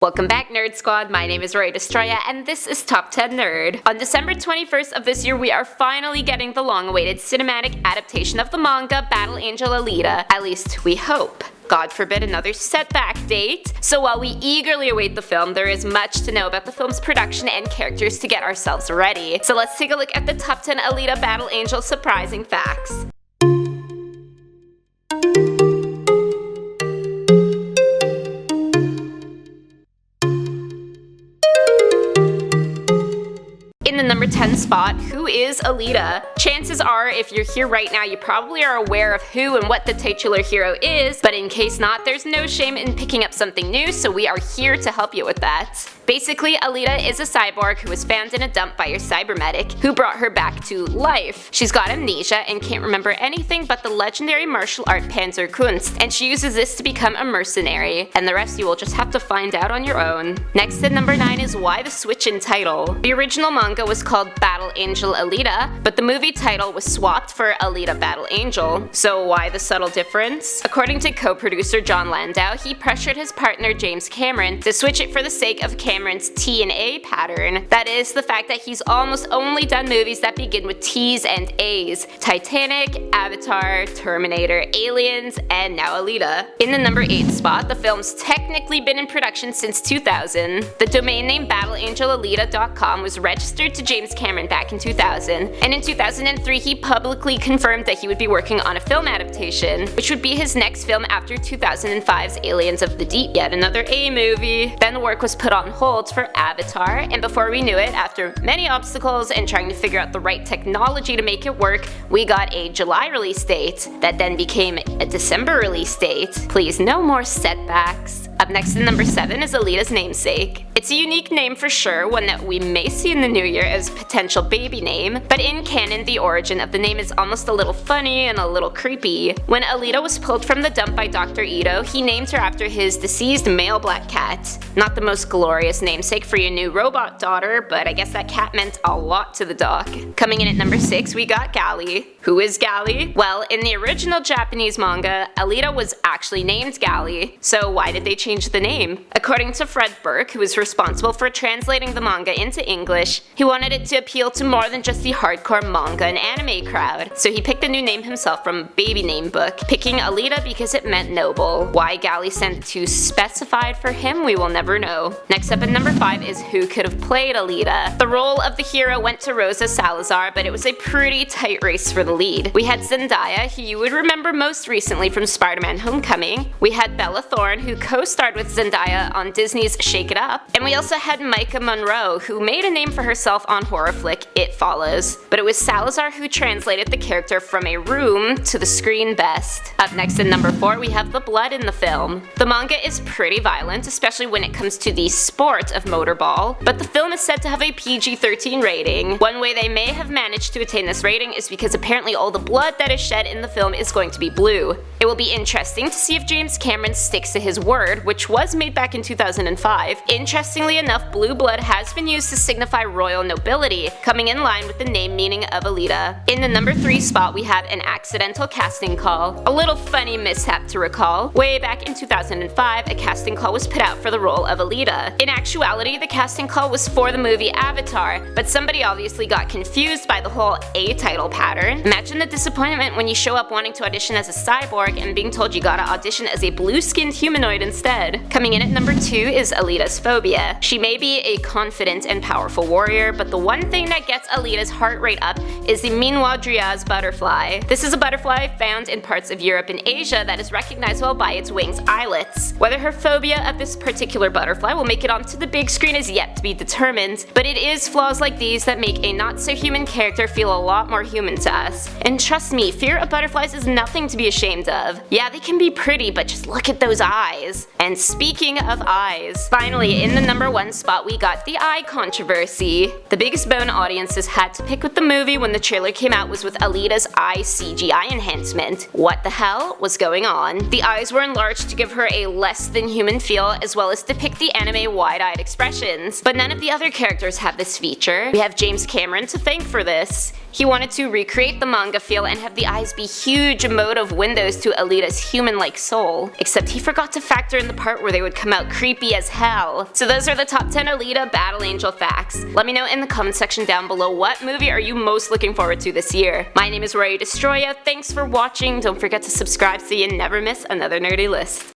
Welcome back, Nerd Squad. My name is Roy Destroya, and this is Top 10 Nerd. On December 21st of this year, we are finally getting the long-awaited cinematic adaptation of the manga Battle Angel Alita. At least, we hope. God forbid another setback date. So while we eagerly await the film, there is much to know about the film's production and characters to get ourselves ready. So let's take a look at the top 10 Alita Battle Angel surprising facts. In the number 10 spot, who is Alita? Chances are, if you're here right now, you probably are aware of who and what the titular hero is, but in case not, there's no shame in picking up something new, so we are here to help you with that. Basically, Alita is a cyborg who was found in a dump by her cybermedic, who brought her back to life. She's got amnesia and can't remember anything but the legendary martial art Panzerkunst, and she uses this to become a mercenary, and the rest you will just have to find out on your own. Next at number 9 is why the switch in title. The original manga was called Battle Angel Alita, but the movie title was swapped for Alita Battle Angel. So why the subtle difference? According to co-producer John Landau, he pressured his partner James Cameron to switch it for the sake of Cameron's T and A pattern. That is, the fact that he's almost only done movies that begin with T's and A's. Titanic, Avatar, Terminator, Aliens, and now Alita. In the number 8 spot, the film's technically been in production since 2000. The domain name BattleAngelAlita.com was registered to James Cameron back in 2000, and in 2003 he publicly confirmed that he would be working on a film adaptation, which would be his next film after 2005's Aliens of the Deep, yet another A movie. Then the work was put on hold for Avatar, and before we knew it, after many obstacles and trying to figure out the right technology to make it work, we got a July release date that then became a December release date. Please, no more setbacks. Up next at number 7 is Alita's namesake. It's a unique name for sure, one that we may see in the new year as a potential baby name, but in canon the origin of the name is almost a little funny and a little creepy. When Alita was pulled from the dump by Dr. Ito, he named her after his deceased male black cat. Not the most glorious namesake for your new robot daughter, but I guess that cat meant a lot to the doc. Coming in at number 6, we got Gali. Who is Gali? Well, in the original Japanese manga, Alita was actually named Gali, so why did they change the name? According to Fred Burke, who was responsible for translating the manga into English, he wanted it to appeal to more than just the hardcore manga and anime crowd, so he picked a new name himself from a baby name book, picking Alita because it meant noble. Why Gali sent too specified for him, we will never know. Next up at number 5 is who could have played Alita. The role of the hero went to Rosa Salazar, but it was a pretty tight race for the lead. We had Zendaya, who you would remember most recently from Spider-Man Homecoming. We had Bella Thorne, who co-starred with Zendaya on Disney's Shake It Up. And we also had Maika Monroe, who made a name for herself on horror flick It Follows. But it was Salazar who translated the character from a room to the screen best. Up next at number 4, we have the blood in the film. The manga is pretty violent, especially when it comes to the sport of motorball, but the film is said to have a PG-13 rating. One way they may have managed to attain this rating is because apparently all the blood that is shed in the film is going to be blue. It will be interesting to see if James Cameron sticks to his word, which was made back in 2005. Interestingly enough, blue blood has been used to signify royal nobility, coming in line with the name meaning of Alita. In the number 3 spot, we have an accidental casting call. A little funny mishap to recall. Way back in 2005, a casting call was put out for the role of Alita. In actuality, the casting call was for the movie Avatar, but somebody obviously got confused by the whole A title pattern. Imagine the disappointment when you show up wanting to audition as a cyborg and being told you gotta audition as a blue-skinned humanoid instead. Coming in at number 2 is Alita's phobia. She may be a confident and powerful warrior, but the one thing that gets Alita's heart rate up is the Minhwa-Driaz butterfly. This is a butterfly found in parts of Europe and Asia that is recognizable by its wings' eyelets. Whether her phobia of this particular butterfly will make it onto the big screen is yet to be determined, but it is flaws like these that make a not-so-human character feel a lot more human to us. And trust me, fear of butterflies is nothing to be ashamed of. Yeah, they can be pretty, but just look at those eyes. And speaking of eyes, finally, in the number 1 spot, we got the eye controversy. The biggest bone audiences had to pick with the movie when the trailer came out was with Alita's eye CGI enhancement. What the hell was going on? The eyes were enlarged to give her a less than human feel, as well as depict the anime wide-eyed expressions. But none of the other characters have this feature. We have James Cameron to thank for this. He wanted to recreate the manga feel and have the eyes be huge emotive windows to Alita's human-like soul. Except he forgot to factor in the part where they would come out creepy as hell. So those are the top 10 Alita Battle Angel facts. Let me know in the comment section down below, what movie are you most looking forward to this year? My name is Rory Destroya, thanks for watching, don't forget to subscribe so you never miss another nerdy list.